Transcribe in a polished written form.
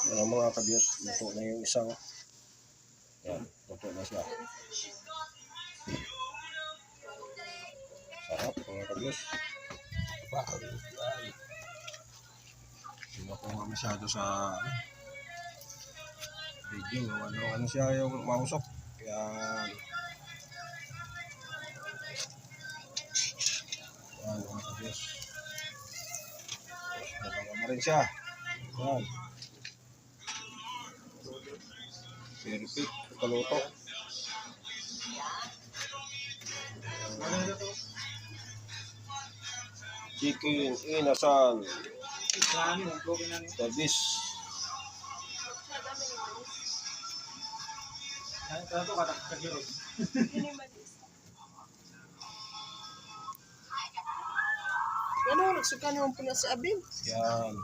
Yan mga kabiyot, luto na yung isang. Yan, luto na siya. Sarap mga kabiyot. Hindi na po nga masyado sa video. Ano siya yung mausok. Yan. Yan mga kabiyot. Dalawa na rin siya. Yan. Perfect. Kaluto. Chicken inasal. The dish. Ano, nagsuka naman po na si Abim. Yan.